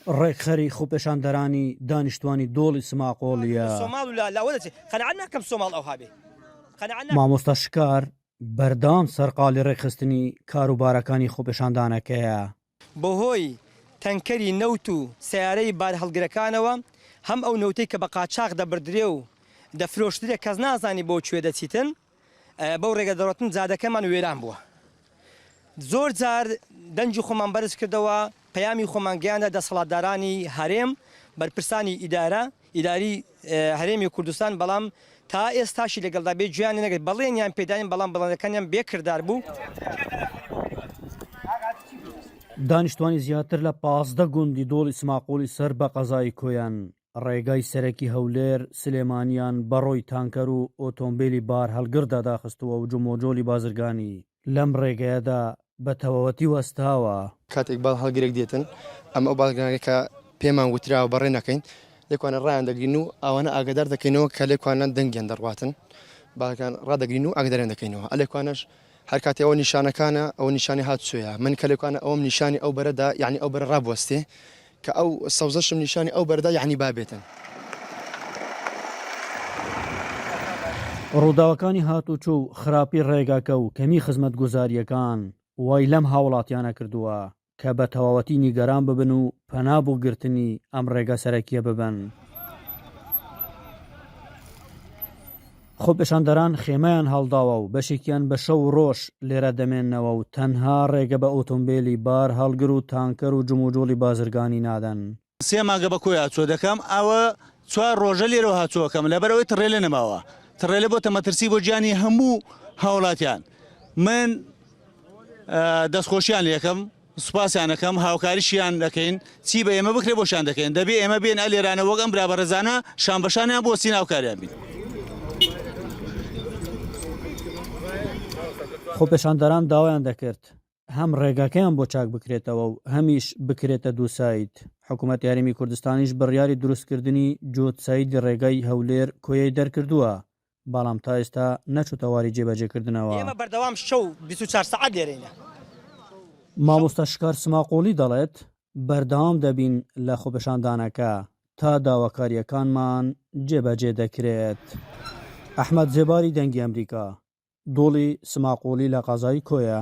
ڕێکخەری خۆپێشاندەرانی دانیشتوانی دۆڵی سماقۆڵیە مامۆستا شکار بەردەوام سەرقاڵی ڕێکخستنی کاروبارەکانی خۆپێشاندانەکەیە. بەهۆی تەنکەری نەوت و سیارەی بار هەڵگرەکانەوە هەم ئەو نەوتەی کە بە قاچاق دەبردرێ و دەفرۆشترێ کەس نازانی بۆ کوێ دەچیتن بەو ڕێگە دەڕۆتن جادەکەمان وێران بووە. زۆر جار دەنجی خۆمان بەرز کردەوە پەیامی خۆمان گەیاندە دەسەڵاتدارانی هەرێم بەرپرسانی ئیداری هەرێمی کوردستان بەڵام تا ئێستاشی لەگەڵدا بێ گویانی نەگرێت بەڵێنیان پێداین بەڵام بەڵێنەکانیان بێکردار بوو. دانیشتوانی زیاتر لە 15 گوندی دۆڵی سماقۆڵی سەر بە قەزای کۆیان ڕێگای سەرەکی هەولێر سلێمانیان بەڕۆی تانکەر و ئۆتۆمبیلی بار هەڵگردا داخستووە و جمۆجۆلی بازرگانی لەم ڕێگەیەدا بە تەواوەتی وەستاوە. کاتێک باڵ هەڵگرێک دێتن ئەم ئەو باڵگرانەکە پێمان وتراوە بەڕێ نەکەین لێکوانە ڕایان دەگرین و ئەوانە ئاگدار دەکەینەوە کە لێکوانە دەنگیان دەڕواتن باڵەکان ڕدەگرین و ئاگداریان دەکەینەوە ئەلێکوانش هەر کاتی ئەوە نیشانەکانە ئەو نیشانی هاتوویە من کە لێکوانە ئەوم نیشانی ئەو بەرەدا یعنی ئەو بەرە ڕابوەستێ کە ئەو سەوزەشم نیشانی ئەو بەردا یعنی بابێتن. ڕووداوەکانی هاتوچوو و خراپی ڕێگاکە و کەمی خزمەت گوزاریەکان وای لەم هاوڵاتیانە کردووە کە بە تەواوەتی نیگەران ببن و پەنا بۆ گرتنی ئەم ڕێگە سەرەکیە ببن. خۆپێشاندەران خێمەیان هەڵداوە و بەشێکیان بە شەو ڕۆژ لێرە دەمێننەوە و تەنها ڕێگە بە ئۆتۆمبیلی بار هەڵگر و تانکەر و جموجۆلی بازرگانی نادەن. سێ مانگە بە کۆی هاتووە دەکەم ئەوە 4 ڕۆژە لێرە هاتووەکەم لەبەرەوەی تڕێ لێ نەماوە تڕێلە بۆ تەمەترسی بۆ گیانی هەموو هاوڵاتیان من دەستخۆشیان لەکەم سوپاسیانەکەم هاوکاریشیان دەکەین چی بە ئێمە بکرێ بۆشان دەکەین دەبێ ئێمە بێن ئەلێرانە وەک ئەم برا بەڕێزانە شانبەشانیان بۆ سین هاوکاریان بین. خۆپێشاندەران داوایان دەکرد هەم ڕێگاکەیان بۆ چاک بکرێتەوە و هەمیش بکرێتە دووسایت. حکوومەت یاریمی کوردستانیش بڕیاری دروستکردنی جۆتسایدی ڕێگای هەولێر کۆیەی دەرکردووە بەڵام تا ئێستا نەچووتەواری جێبەجێکردنەوە. ئێمە بەردەوام شەو 24 سەعات لێرەینە. مامۆستا شکار سماقۆڵی دەڵێت بەردەوام دەبین لە خۆپێشاندانەکە تا داواکاریەکانمان جێبەجێ دەکرێت. ئەحمەد زێباری دەنگی ئەمریکا دۆڵی سماقۆڵی لە قەزای کۆیە.